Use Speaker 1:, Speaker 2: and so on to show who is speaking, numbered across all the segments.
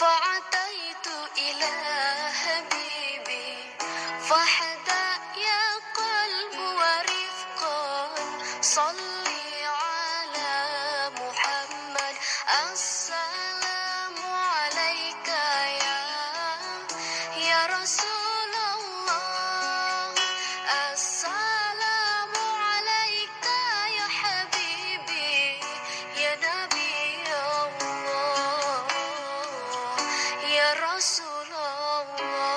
Speaker 1: فعتيت إلى حبيبي فحدا يا قلب ورفقا صلي على محمد السلام عليك يا رسول الله السلام عليك يا حبيبي يا نبي الله يا رسول الله.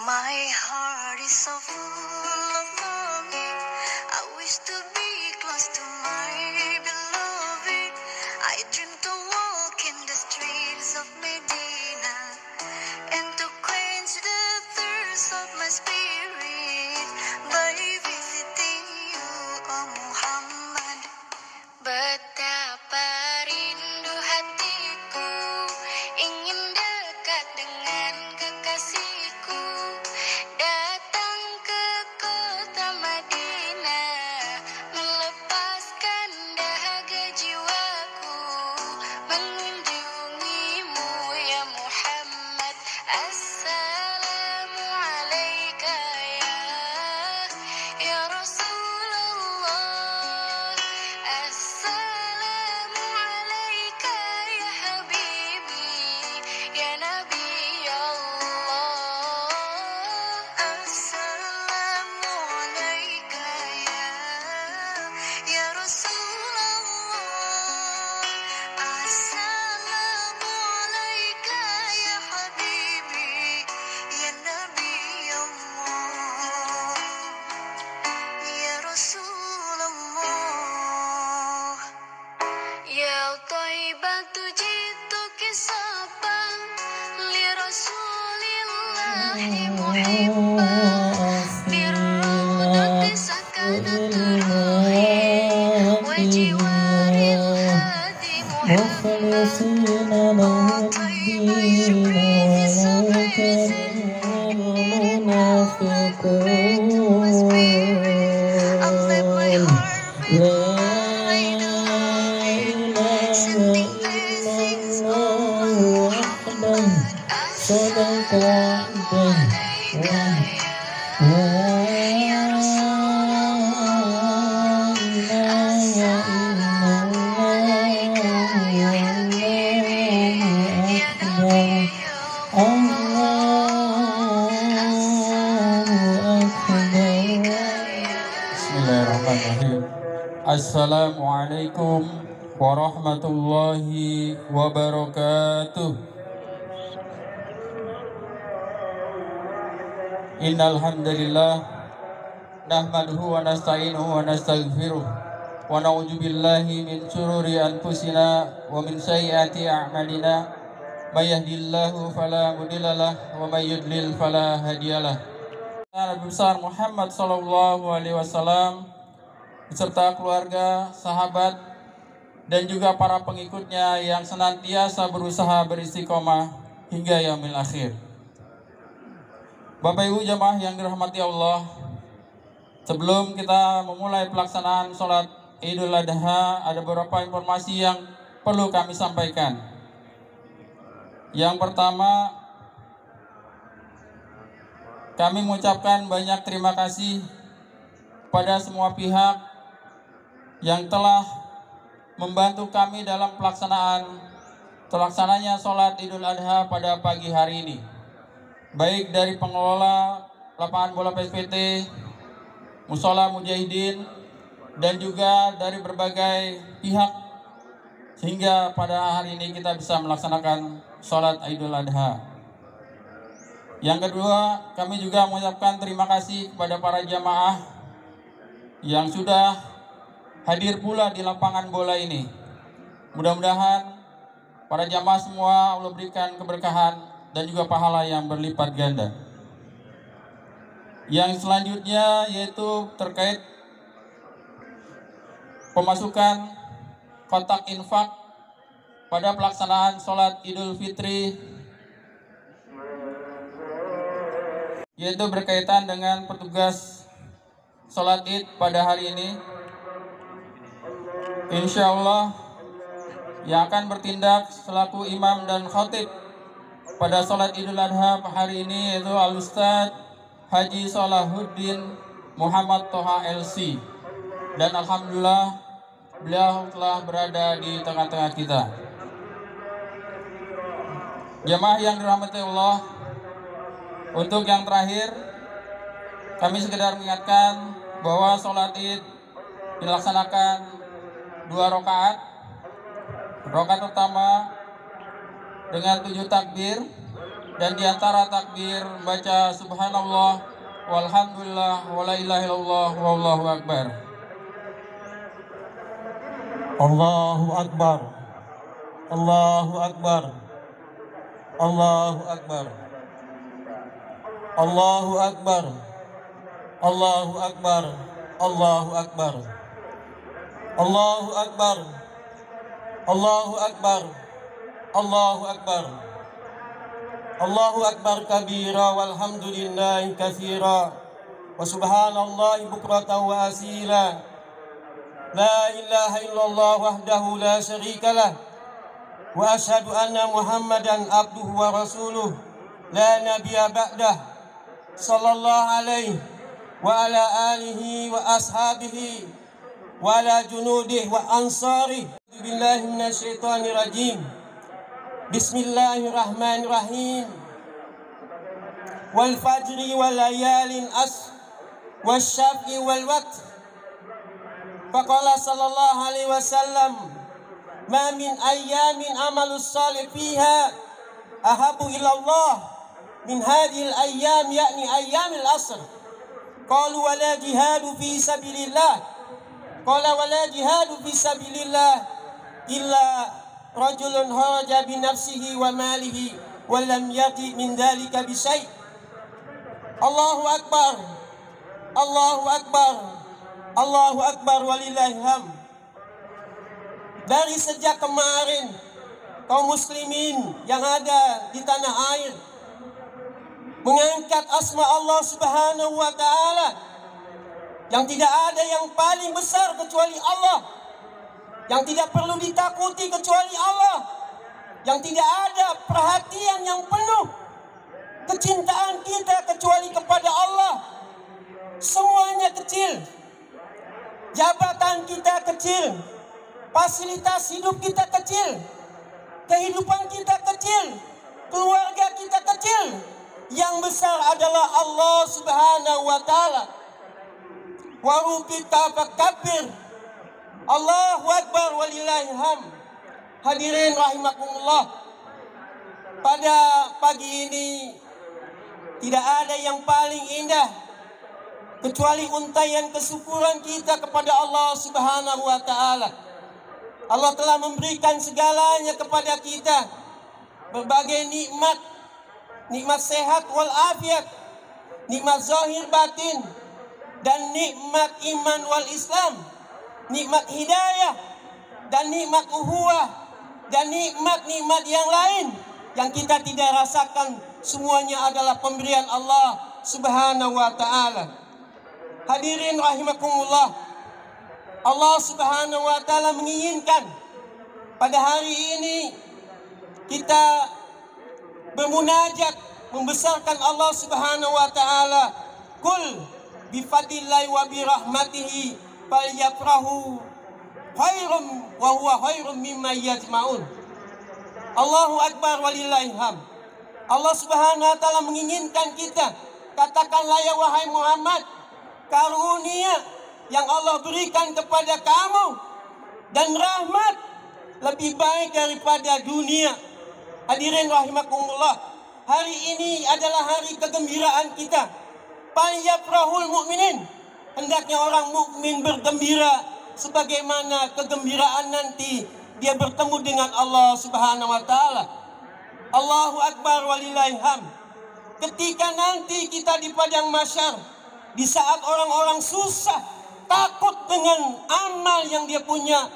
Speaker 1: My heart is so full of longing. I wish to be close to my beloved. I dream to walk in the streets of Medina and to quench the thirst of my spirit by visiting you, oh Muhammad. Betapa rindu hatiku ingin dekat dengan kekasihku, datang ke kota Madinah, melepaskan dahaga jiwaku, mengunjungimu ya Muhammad. Assalamu alaika ya Rasulullah. Assalamu alaika ya habibi ya nabi Allah. Assalamu alaika ya Rasulullah. Assalamu alaika ya habibi ya nabi Allah ya Rasulullah. Ya Thaibatu jituki saban li Rasulillahi muhibban birudati sakanatul ruhi wa jiwaril hadi Muhammad. Oh Thaiba yuridi sab'i sin awaitu my spirit. I'll let my heart be sending blessings on Muhammad. Assalamu alaika ya Rasulullah. Assalamu alaika ya habibi ya nabi
Speaker 2: Bismillahirrahmanirrahim. Assalamualaikum warahmatullahi wabarakatuh. Innal hamdalillah nahmaduhu wa nasta'inuhu wa nastaghfiruh wa na'udzu billahi min shururi anfusina wa min sayyiati a'malina. May yahdihillahu fala mudhillalah wa may yudlil fala hadiyalah. Nabi besar Muhammad sallallahu alaihi wasallam beserta keluarga, sahabat, dan juga para pengikutnya yang senantiasa berusaha beristiqomah hingga yaumil akhir. Bapak Ibu jamaah yang dirahmati Allah, sebelum kita memulai pelaksanaan sholat Idul Adha, ada beberapa informasi yang perlu kami sampaikan. Yang pertama, kami mengucapkan banyak terima kasih pada semua pihak yang telah membantu kami dalam terlaksananya sholat Idul Adha pada pagi hari ini. Baik dari pengelola lapangan bola PSPT, Musola Mujahidin, dan juga dari berbagai pihak, sehingga pada hari ini kita bisa melaksanakan sholat Idul Adha. Yang kedua, kami juga mengucapkan terima kasih kepada para jamaah yang sudah hadir pula di lapangan bola ini. Mudah-mudahan para jamaah semua Allah berikan keberkahan dan juga pahala yang berlipat ganda. Yang selanjutnya yaitu terkait pemasukan kotak infak pada pelaksanaan sholat Idul Fitri, yaitu berkaitan dengan petugas sholat Id pada hari ini. Insya Allah yang akan bertindak selaku imam dan khatib pada sholat Idul Adha hari ini yaitu Al-Ustadz Haji Salahuddin Muhammad Toha LC, dan alhamdulillah beliau telah berada di tengah-tengah kita. Jemaah yang dirahmati Allah, untuk yang terakhir kami sekedar mengingatkan bahwa sholat Id dilaksanakan 2 rakaat. Rakaat pertama dengan 7 takbir, dan diantara takbir baca subhanallah walhamdulillah wala ilaha illallah wallahu akbar.
Speaker 3: Allahu akbar, Allahu akbar, Allahu akbar, Allahu akbar, Allahu akbar, Allahu akbar, Allahu akbar, Allahu akbar, Allahu akbar, Allahu akbar kabira walhamdulillahi katsira wa subhanallahi bukratan wa asila. La ilaha illallah wahdahu la syarika lah wa asyhadu anna Muhammadan abduhu wa rasuluh la nabiyya ba'dah sallallahu alaihi wa ala alihi wa ashabihi wa ala junudih wa ansari. Billahi minasyaitonir rajim. Bismillahirrahmanirrahim. Wal fajri wal layalin ashr wasyaf'i wal watr. Faqala sallallahu alaihi wasallam, ma min ayyamin amalus salih fiha ahabu ilallah min hadhil ayyam, yakni ayyamil asr. Qalu wala jihadu fi sabilillah. Qala wala jihadu fi sabilillah illa rajulun kharaja bi nafsihi wa malihi wa lam yati min dhalika bi syai'. Allahu akbar, Allahu akbar, Allahu akbar walillahil hamd. Dari sejak kemarin kaum muslimin yang ada di tanah air mengangkat asma Allah Subhanahu wa taala, yang tidak ada yang paling besar kecuali Allah, yang tidak perlu ditakuti kecuali Allah, yang tidak ada perhatian yang penuh kecintaan kita kecuali kepada Allah. Semuanya kecil. Jabatan kita kecil, fasilitas hidup kita kecil, kehidupan kita kecil, keluarga kita kecil. Yang besar adalah Allah Subhanahu wa taala. Wa kita fakabbir. Allahu akbar walillahil hamd. Hadirin rahimakumullah. Pada pagi ini tidak ada yang paling indah kecuali untayan kesyukuran kita kepada Allah Subhanahu wa taala. Allah telah memberikan segalanya kepada kita, berbagai nikmat, nikmat sehat wal afiat, nikmat zahir batin, dan nikmat iman wal Islam, nikmat hidayah, dan nikmat uhuwah, dan nikmat-nikmat yang lain yang kita tidak rasakan. Semuanya adalah pemberian Allah Subhanahu wa taala. Hadirin rahimakumullah, Allah Subhanahu wa taala menginginkan pada hari ini kita bermunajat membesarkan Allah Subhanahu wa taala. Qul bi fadlillahi wa bi rahmatihi falyafrahu khairum wa huwa khairum mimma yajma'un. Allahu akbar walillahil hamd. Allah Subhanahu wa taala menginginkan kita, katakanlah ya wahai Muhammad, karunia yang Allah berikan kepada kamu dan rahmat lebih baik daripada dunia. Hadirin rahimakumullah, hari ini adalah hari kegembiraan kita. Falyafrahul mu'minin, hendaknya orang mukmin bergembira sebagaimana kegembiraan nanti dia bertemu dengan Allah Subhanahu wa taala. Allahu akbar walillahil hamd. Ketika nanti kita di padang mahsyar, di saat orang-orang susah, takut dengan amal yang dia punya,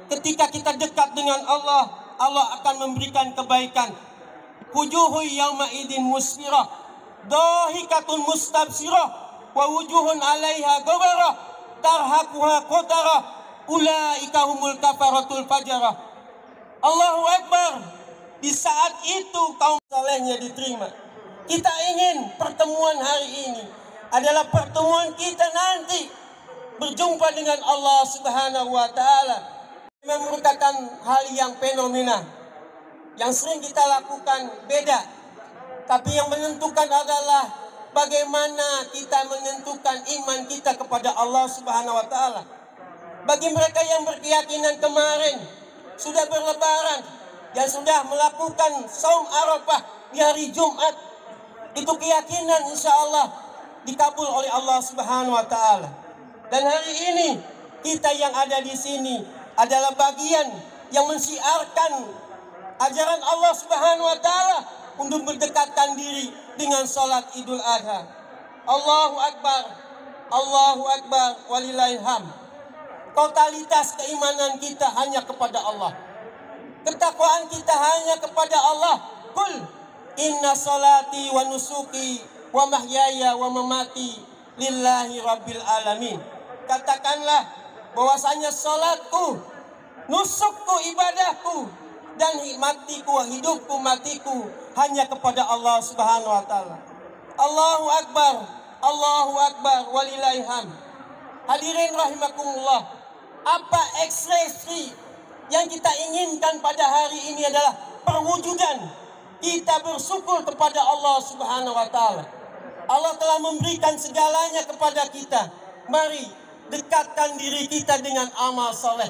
Speaker 3: ketika kita dekat dengan Allah, Allah akan memberikan kebaikan. Wujuhu yawma idin musfirah, dahikatun mustabsirah, wa wujuhun alaiha ghabarah, tarhaquha qatarah, ulaika humul kafaratul fajarah. Allahu Akbar. Di saat itu kaum salehnya diterima. Kita ingin pertemuan hari ini adalah pertemuan kita nanti berjumpa dengan Allah Subhanahu wa taala. Memang merupakan hal yang fenomena yang sering kita lakukan beda. Tapi yang menentukan adalah bagaimana kita menentukan iman kita kepada Allah Subhanahu wa taala. Bagi mereka yang berkeyakinan kemarin sudah berlebaran dan sudah melakukan saum Arafah di hari Jumat, itu keyakinan insya Allah dikabul oleh Allah Subhanahu wa taala. Dan hari ini kita yang ada di sini adalah bagian yang mensiarkan ajaran Allah Subhanahu wa taala untuk mendekatkan diri dengan salat Idul Adha. Allahu Akbar, Allahu Akbar, walillahil hamd. Totalitas keimanan kita hanya kepada Allah. Ketakwaan kita hanya kepada Allah. Qul inna salati wa nusuki wa mahyaya wa mamati lillahi rabbil alamin. Katakanlah bahwasanya salatku, nusukku, ibadahku, dan matiku, hidupku, matiku hanya kepada Allah Subhanahu wa taala. Allahu Akbar, Allahu Akbar, walillahil hamd. Hadirin rahimakumullah, apa ekspresi yang kita inginkan pada hari ini adalah perwujudan kita bersyukur kepada Allah Subhanahu wa taala. Allah telah memberikan segalanya kepada kita. Mari dekatkan diri kita dengan amal soleh.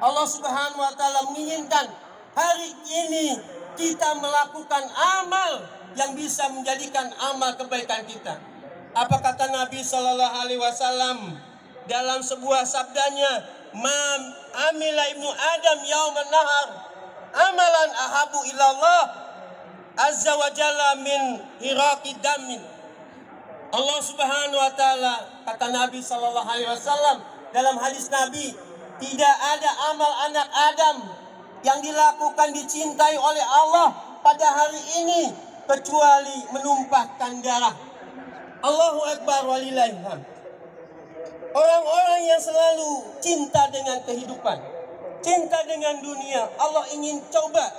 Speaker 3: Allah Subhanahu wa taala menginginkan hari ini kita melakukan amal yang bisa menjadikan amal kebaikan kita. Apa kata Nabi sallallahu alaihi wasallam dalam sebuah sabdanya? Man amila ibnu Adam yauman nahar amalan ahabu ilallah azza wa jalla min hiraqi damin. Allah Subhanahu wa taala, kata Nabi sallallahu alaihi wasallam dalam hadis Nabi, tidak ada amal anak Adam yang dilakukan dicintai oleh Allah pada hari ini kecuali menumpahkan darah. Allahu Akbar, walillahil hamd. Orang-orang yang selalu cinta dengan kehidupan, cinta dengan dunia, Allah ingin coba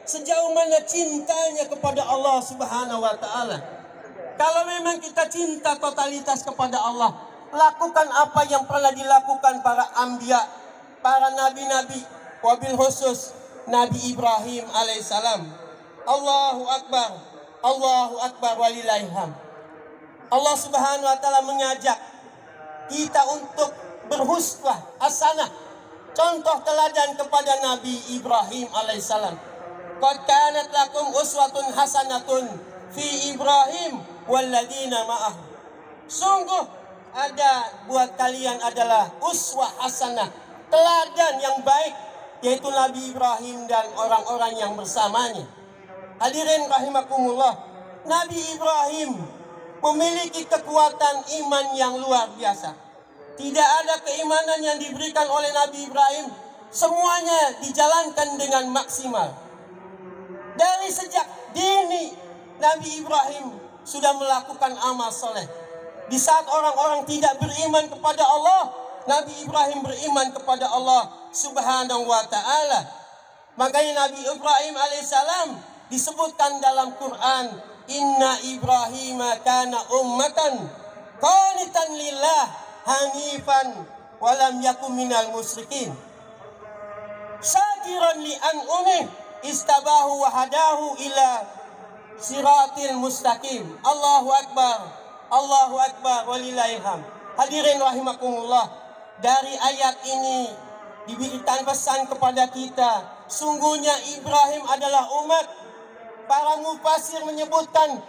Speaker 3: sejauh mana cintanya kepada Allah Subhanahu wa taala. Kalau memang kita cinta totalitas kepada Allah, lakukan apa yang pernah dilakukan para anbiya, para nabi-nabi, wabil khusus Nabi Ibrahim alaihissalam. Allahu Akbar, Allahu Akbar, walillahil hamd. Allah Subhanahu wa taala mengajak kita untuk berhusnah hasanah, contoh teladan kepada Nabi Ibrahim alaihissalam. Qad kanat lakum uswatun hasanatun fi Ibrahim walladzina ma'ah. Sungguh ada buat kalian adalah uswah hasanah, teladan yang baik, yaitu Nabi Ibrahim dan orang-orang yang bersamanya. Hadirin rahimakumullah, Nabi Ibrahim memiliki kekuatan iman yang luar biasa. Tidak ada keimanan yang diberikan oleh Nabi Ibrahim, semuanya dijalankan dengan maksimal. Dari sejak dini Nabi Ibrahim sudah melakukan amal soleh. Di saat orang-orang tidak beriman kepada Allah, Nabi Ibrahim beriman kepada Allah Subhanahu wa ta'ala. Makanya Nabi Ibrahim alaihissalam disebutkan dalam Quran, Inna Ibrahim kana ummatan qanitan lillah hanifan walam yakum minal musyrikin syakiran li an'umih istabahu wa hadahu ila siratil mustaqim. Allahu Akbar, Allahu Akbar, walillahil hamd. Hadirin rahimakumullah, dari ayat ini diberikan pesan kepada kita, sungguhnya Ibrahim adalah umat. Para mufasir menyebutkan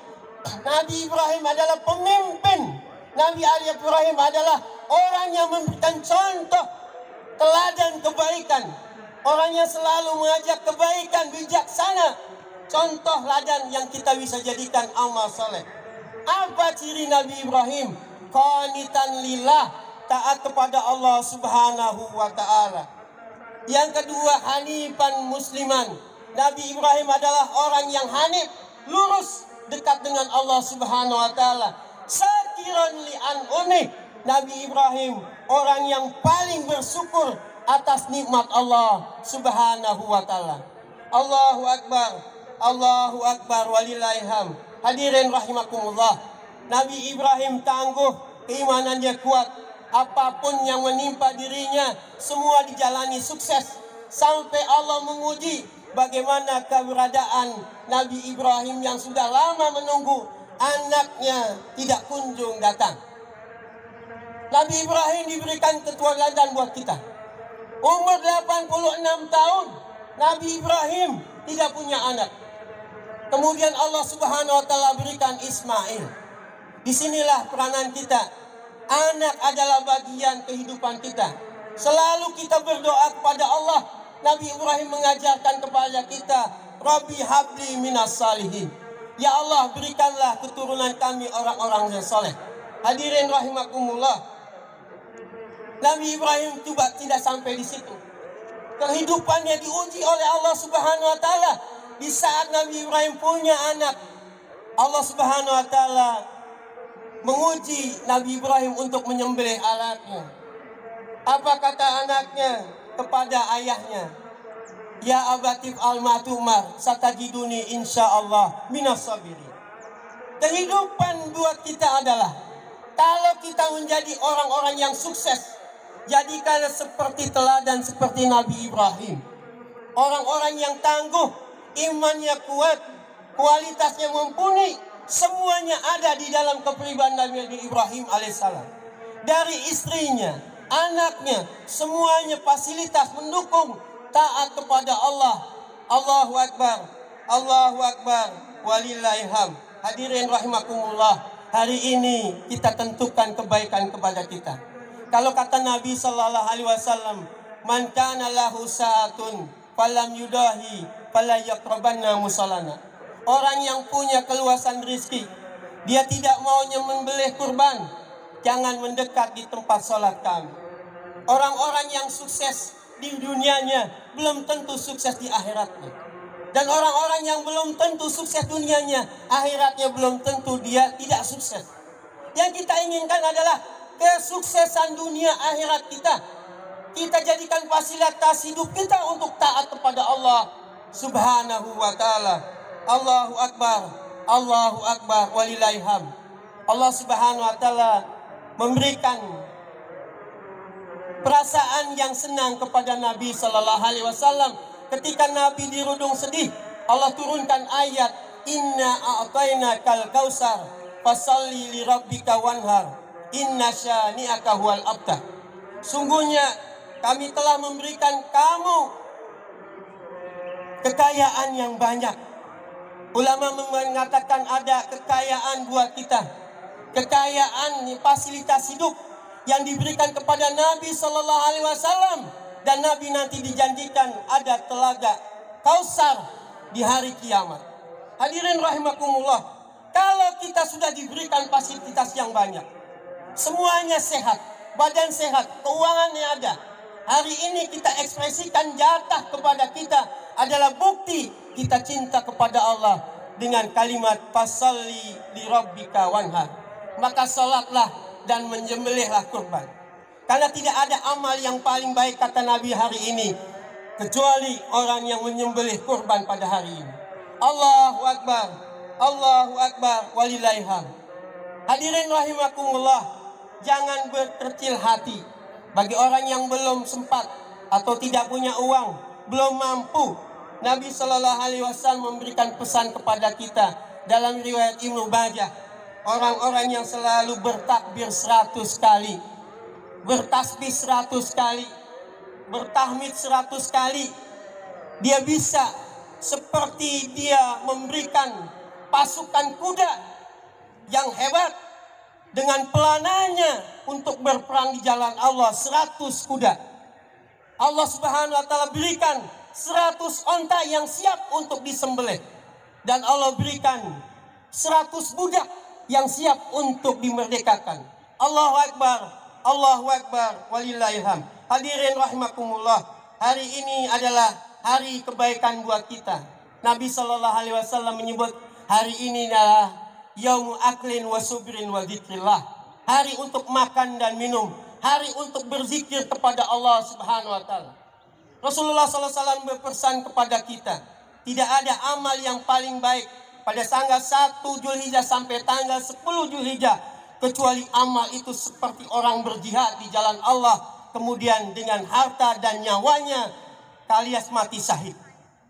Speaker 3: Nabi Ibrahim adalah pemimpin. Nabi Ibrahim adalah orang yang memberikan contoh teladan kebaikan. Orang yang selalu mengajak kebaikan, bijaksana. Contoh ladan yang kita bisa jadikan amal soleh. Apa ciri Nabi Ibrahim? Qanitan lillah, taat kepada Allah Subhanahu wa ta'ala. Yang kedua, hanifan musliman. Nabi Ibrahim adalah orang yang hanif, lurus, dekat dengan Allah Subhanahu wa taala. Syakiran li an'umi. Nabi Ibrahim orang yang paling bersyukur atas nikmat Allah Subhanahu wa taala. Allahu akbar. Allahu akbar walillahilham. Hadirin rahimakumullah. Nabi Ibrahim tangguh, keimanannya kuat. Apapun yang menimpa dirinya, semua dijalani sukses. Sampai Allah menguji bagaimana keberadaan Nabi Ibrahim yang sudah lama menunggu anaknya tidak kunjung datang. Nabi Ibrahim diberikan keteladanan buat kita. Umur 86 tahun, Nabi Ibrahim tidak punya anak. Kemudian Allah Subhanahu wa taala berikan Ismail. Disinilah peranan kita. Anak adalah bagian kehidupan kita. Selalu kita berdoa kepada Allah. Nabi Ibrahim mengajarkan kepada kita, Rabbi habli minas salihin. Ya Allah, berikanlah keturunan kami orang-orang yang soleh. Hadirin rahimakumullah. Nabi Ibrahim juga tidak sampai di situ. Kehidupannya diuji oleh Allah Subhanahu wa taala. Di saat Nabi Ibrahim punya anak, Allah Subhanahu wa taala menguji Nabi Ibrahim untuk menyembelih anaknya. Apa kata anaknya kepada ayahnya? Ya abatif al-matumar satajiduni insyaallah minas sabirin. Kehidupan buat kita adalah, kalau kita menjadi orang-orang yang sukses, jadikanlah seperti teladan seperti Nabi Ibrahim. Orang-orang yang tangguh, imannya kuat, kualitasnya mumpuni. Semuanya ada di dalam kepribadian Nabi Ibrahim alaihissalam. Dari istrinya, anaknya, semuanya fasilitas mendukung taat kepada Allah. Allahu akbar, Allahu akbar, walillahilham. Hadirin rahimakumullah. Hari ini kita tentukan kebaikan kepada kita. Kalau kata Nabi sallallahu alaihi wasallam, man kana lahu sa'atun falam yudahi fala yaqrabanna musallana. Orang yang punya keluasan rizki, dia tidak maunya membelih kurban, jangan mendekat di tempat sholat kami. Orang-orang yang sukses di dunianya belum tentu sukses di akhiratnya. Dan orang-orang yang belum tentu sukses dunianya, akhiratnya belum tentu dia tidak sukses. Yang kita inginkan adalah kesuksesan dunia akhirat kita. Kita jadikan fasilitas hidup kita untuk taat kepada Allah Subhanahu wa ta'ala. Allahu akbar, Allahu akbar, walillahilham. Allah Subhanahu wa taala memberikan perasaan yang senang kepada Nabi sallallahu alaihi wasallam ketika Nabi dirudung sedih. Allah turunkan ayat, inna a'tainakal kausar fasalli li rabbika wanhar inna syani'aka huwal abtar. Sungguhnya kami telah memberikan kamu kekayaan yang banyak. Ulama mengatakan ada kekayaan buat kita. Kekayaan fasilitas hidup yang diberikan kepada Nabi sallallahu alaihi wasallam, dan Nabi nanti dijanjikan ada telaga Kausar di hari kiamat. Hadirin rahimakumullah. Kalau kita sudah diberikan fasilitas yang banyak, semuanya sehat, badan sehat, keuangannya ada, hari ini kita ekspresikan jatah kepada kita adalah bukti kita cinta kepada Allah dengan kalimat fasalli li rabbika wanhar. Maka salatlah dan menyembelihlah kurban. Karena tidak ada amal yang paling baik kata Nabi hari ini kecuali orang yang menyembelih kurban pada hari ini. Allahu akbar, Allahu akbar, walillahilham. Hadirin rahimakumullah, jangan berkecil hati bagi orang yang belum sempat atau tidak punya uang, belum mampu. Nabi sallallahu alaihi wasallam memberikan pesan kepada kita dalam riwayat Ibnu Majah, orang-orang yang selalu bertakbir 100 kali, bertasbih 100 kali, bertahmid 100 kali, dia bisa seperti dia memberikan pasukan kuda yang hebat dengan pelananya untuk berperang di jalan Allah. 100 kuda Allah Subhanahu wa taala berikan, 100 onta yang siap untuk disembelih, dan Allah berikan 100 budak yang siap untuk dimerdekakan. Allahu akbar, Allahu akbar, walillahilham. Hadirin rahimakumullah. hari ini adalah hari kebaikan buat kita. Nabi SAW menyebut hari ini adalah yaumu aklin wa subrin wa dzikrillah. Hari untuk makan dan minum, hari untuk berzikir kepada Allah Subhanahu wa taala. Rasulullah SAW berpesan kepada kita, tidak ada amal yang paling baik pada tanggal 1 Zulhijjah sampai tanggal 10 Zulhijjah kecuali amal itu seperti orang berjihad di jalan Allah, kemudian dengan harta dan nyawanya alias mati syahid.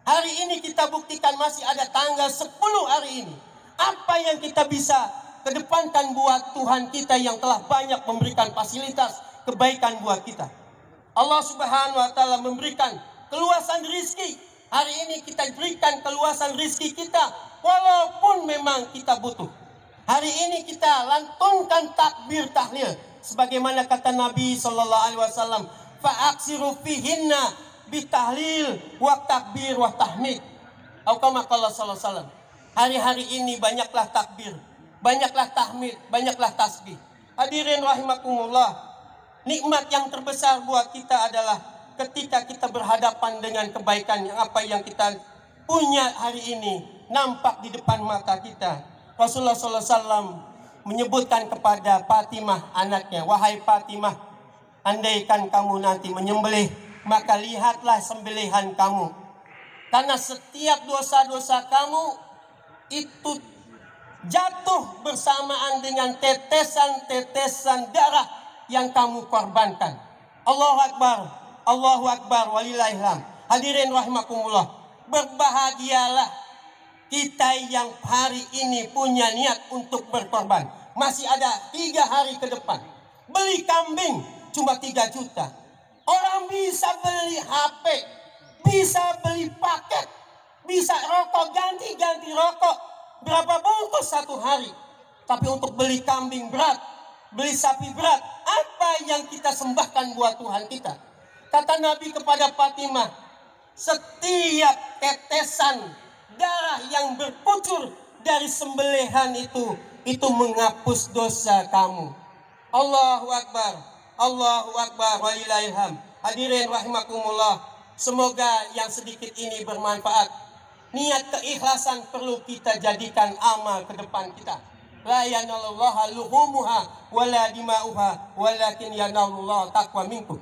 Speaker 3: Hari ini kita buktikan masih ada tanggal 10 hari ini. Apa yang kita bisa kedepankan buat Tuhan kita yang telah banyak memberikan fasilitas kebaikan buat kita. Allah Subhanahu wa taala memberikan keluasan rizki. Hari ini kita berikan keluasan rizki kita walaupun memang kita butuh. Hari ini kita lantunkan takbir tahlil sebagaimana kata Nabi sallallahu alaihi wasallam, fa'aksiru fihinna bitahlil wa takbir wa tahmid. Atau kama qala sallallahu alaihi wasallam. Hari-hari ini banyaklah takbir, banyaklah tahmid, banyaklah tasbih. Hadirin rahimakumullah. Nikmat yang terbesar buat kita adalah ketika kita berhadapan dengan kebaikan yang apa yang kita punya hari ini nampak di depan mata kita. Rasulullah SAW menyebutkan kepada Fatimah anaknya, wahai Fatimah, andaikan kamu nanti menyembelih, maka lihatlah sembelihan kamu. Karena setiap dosa-dosa kamu itu jatuh bersamaan dengan tetesan-tetesan darah yang kamu korbankan. Allahu Akbar, Allahu Akbar, walillahilham. Hadirin rahimakumullah, berbahagialah kita yang hari ini punya niat untuk berkorban. Masih ada 3 hari ke depan. Beli kambing cuma 3 juta. Orang bisa beli HP, bisa beli paket, bisa rokok, ganti-ganti rokok berapa bungkus 1 hari. Tapi untuk beli kambing berat, beli sapi berat, apa yang kita sembahkan buat Tuhan kita? Kata Nabi kepada Fatimah, setiap tetesan darah yang berkucur dari sembelihan itu menghapus dosa kamu. Allahu Akbar, Allahu Akbar, walillahilham. Hadirin rahimakumullah, semoga yang sedikit ini bermanfaat. Niat keikhlasan perlu kita jadikan amal ke depan kita. La yanalullaha luhumuha wala dima'uha walakin yanalullah taqwa minkum.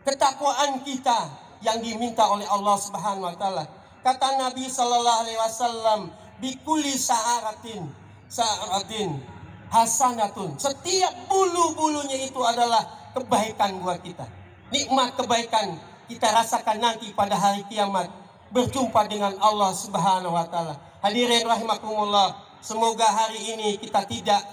Speaker 3: Ketakwaan kita yang diminta oleh Allah Subhanahu wa taala. Kata Nabi sallallahu alaihi wasallam, bikulli sa'aratin hasanatun. Setiap bulu-bulunya itu adalah kebaikan buat kita. Nikmat kebaikan kita rasakan nanti pada hari kiamat berjumpa dengan Allah Subhanahu wa taala. Hadirin rahimakumullah, semoga hari ini kita tidak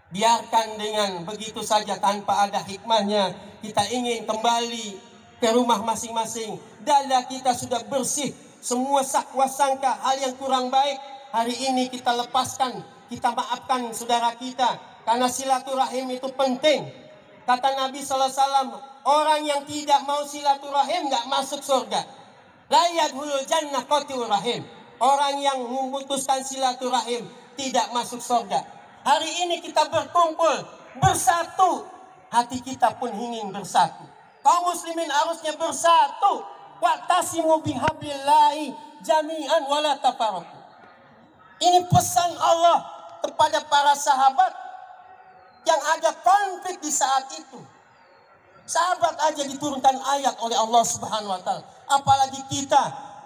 Speaker 3: biarkan dengan begitu saja tanpa ada hikmahnya. Kita ingin kembali ke rumah masing-masing. Dada kita sudah bersih, semua sakwa sangka hal yang kurang baik hari ini kita lepaskan, kita maafkan saudara kita, karena silaturahim itu penting. Kata Nabi sallallahu alaihi wasallam, orang yang tidak mau silaturahim nggak masuk surga. La yadkhulul jannah qati'ur rahim. Orang yang memutuskan silaturahim tidak masuk surga. Hari ini kita berkumpul, bersatu, hati kita pun ingin bersatu. Kaum muslimin harusnya bersatu. Wa'tasimu bihablillahi jami'an wala tafarraqu. Ini pesan Allah kepada para sahabat yang ada konflik di saat itu. Sahabat aja diturunkan ayat oleh Allah Subhanahu wa taala. Apalagi kita,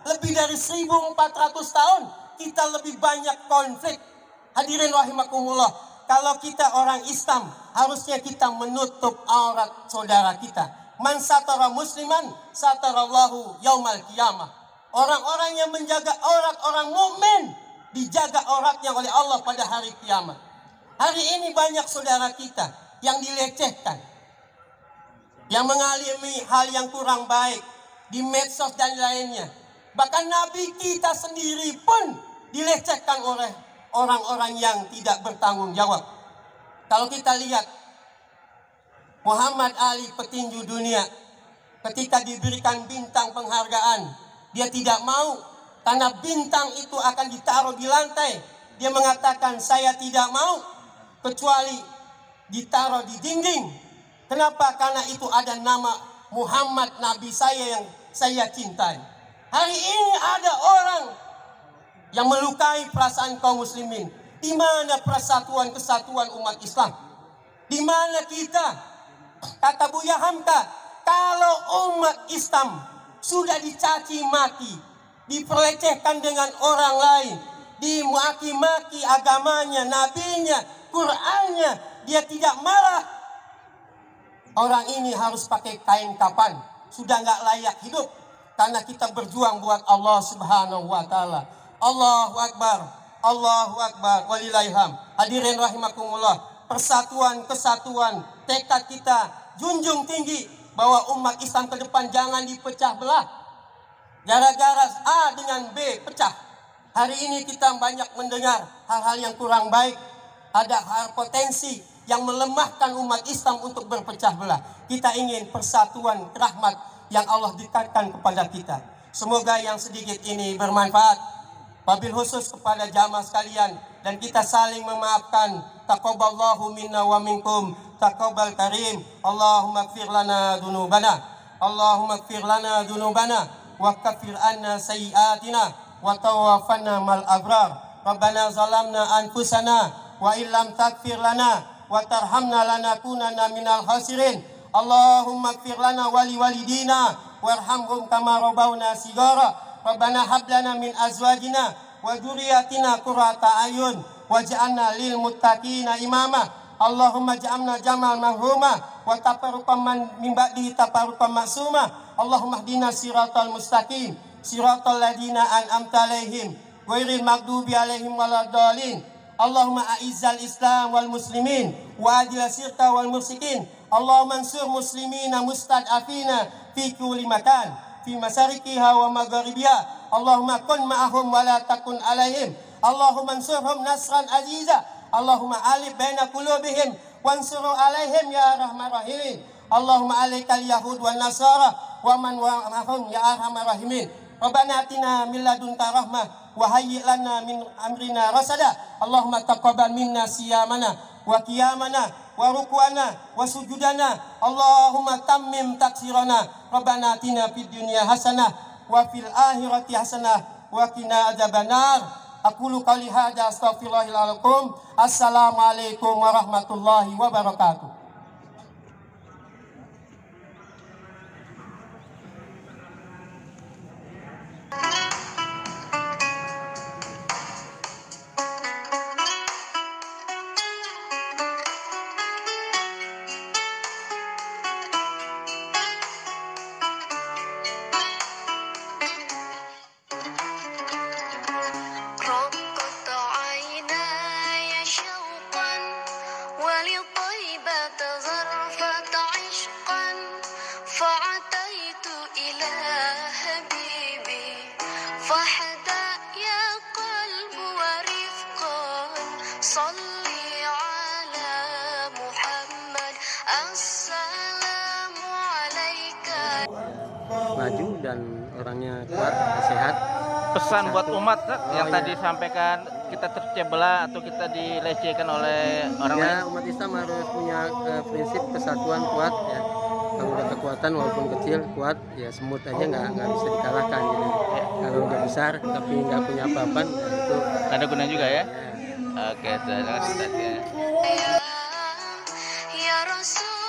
Speaker 3: lebih dari 1400 tahun kita lebih banyak konflik. Hadirin rahimakumullah, kalau kita orang Islam harusnya kita menutup aurat saudara kita. Man satara musliman satarallahu yaumal qiyamah. Orang-orang yang menjaga aurat orang mukmin dijaga auratnya oleh Allah pada hari kiamat. Hari ini banyak saudara kita yang dilecehkan, yang mengalami hal yang kurang baik di medsos dan lainnya. Bahkan Nabi kita sendiri pun dilecehkan oleh orang-orang yang tidak bertanggung jawab. Kalau kita lihat Muhammad Ali, petinju dunia, ketika diberikan bintang penghargaan, dia tidak mau karena bintang itu akan ditaruh di lantai. Dia mengatakan, saya tidak mau kecuali ditaruh di dinding. Kenapa? Karena itu ada nama Muhammad, nabi saya saya cintai. Hari ini ada orang yang melukai perasaan kaum muslimin. Di mana persatuan kesatuan umat Islam? Di mana kita? Kata Buya Hamka, kalau umat Islam sudah dicaci maki, diperlecehkan dengan orang lain, dimaki-maki agamanya, nabinya, Qur'annya, dia tidak marah. Orang ini harus pakai kain kapan, sudah nggak layak hidup. Karena kita berjuang buat Allah Subhanahu wa Ta'ala. Allahu Akbar, Allahu Akbar, walillahilham. Hadirin rahimakumullah, persatuan kesatuan, tekad kita junjung tinggi bahwa umat Islam ke depan jangan dipecah belah. Gara-gara A dengan B pecah. Hari ini kita banyak mendengar hal-hal yang kurang baik. Ada hal potensi yang melemahkan umat Islam untuk berpecah belah. Kita ingin persatuan rahmat yang Allah dekatkan kepada kita. Semoga yang sedikit ini bermanfaat. Wabil khusus kepada jamaah sekalian, dan kita saling memaafkan. Taqabbalallahu minna wa minkum taqabbal karim. Allahumma ighfir lana dzunubana. Allahumma ighfir lana dzunubana wa kaffir anna sayyi'atina wa tawaffana mal abrar. Rabbana zalamna anfusana wa illam taghfir lana wa tarhamna lanakunanna minal khasirin. Allahumma ighfir lana wa liwalidina warhamhum kama rabbawna shigara. Rabbana hab lana min azwajina wa dzurriyyatina qurrata ayun waj'alna lil muttaqina imama. Allahumma ja'alna jamal marhuma wa tafarruqan min ba'dihi tafarruqan ma'suma. Allahumma hdina siratal mustaqim siratal ladzina an'amta 'alaihim ghairil maghdubi 'alaihim waladdallin. Allahumma a'izzal Islam wal muslimin wa adil syirka wal musyrikin. Allahumma ansur muslimina mustad'afina fi kulli makan fi masarikiha wa magharibiha. Allahumma kun ma'ahum wa la takun alaihim. Allahumma ansurhum nasran aziza. Allahumma alif baina qulubihim wansur alaihim ya arhamar rahimin. Allahumma alaikal yahud wan nasara wa man ma'ahum ya arhamar rahimin. Rabbana atina min ladunka rahmah wa hayyi lana min amrina rasada. Allahumma taqabbal minna siyamana wa qiyamana wa ruku'ana wa sujudana. Allahumma tammim taksirana. Rabbana atina fid dunya hasanah wa fil akhirati hasanah wa qina adzabannar. Aqulu qouli hadza astaghfirullahaladzim. Assalamualaikum warahmatullahi wabarakatuh.
Speaker 1: رقت عيناي شوقا ولطيبة ظرفت عشقا فعتيت إلى حبيبي فحدا يا قلب ورفقا صلي على محمد السلام عليك.
Speaker 4: Maju dan orangnya kuat, sehat.
Speaker 5: Pesan buat umat yang
Speaker 4: iya.
Speaker 5: tadi sampaikan, kita terpecah belah atau kita dilecehkan oleh orang lain.
Speaker 4: Ya, umat Islam harus punya prinsip kesatuan kuat ya. Kalau udah kekuatan walaupun kecil kuat ya, semut aja nggak bisa dikalahkan gitu.
Speaker 5: Ya.
Speaker 4: Kalau udah besar tapi nggak punya apa-apa itu
Speaker 5: Ada guna juga ya.
Speaker 4: ya.
Speaker 5: Oke, terima kasih Ustaz ya.
Speaker 1: Ya Rasul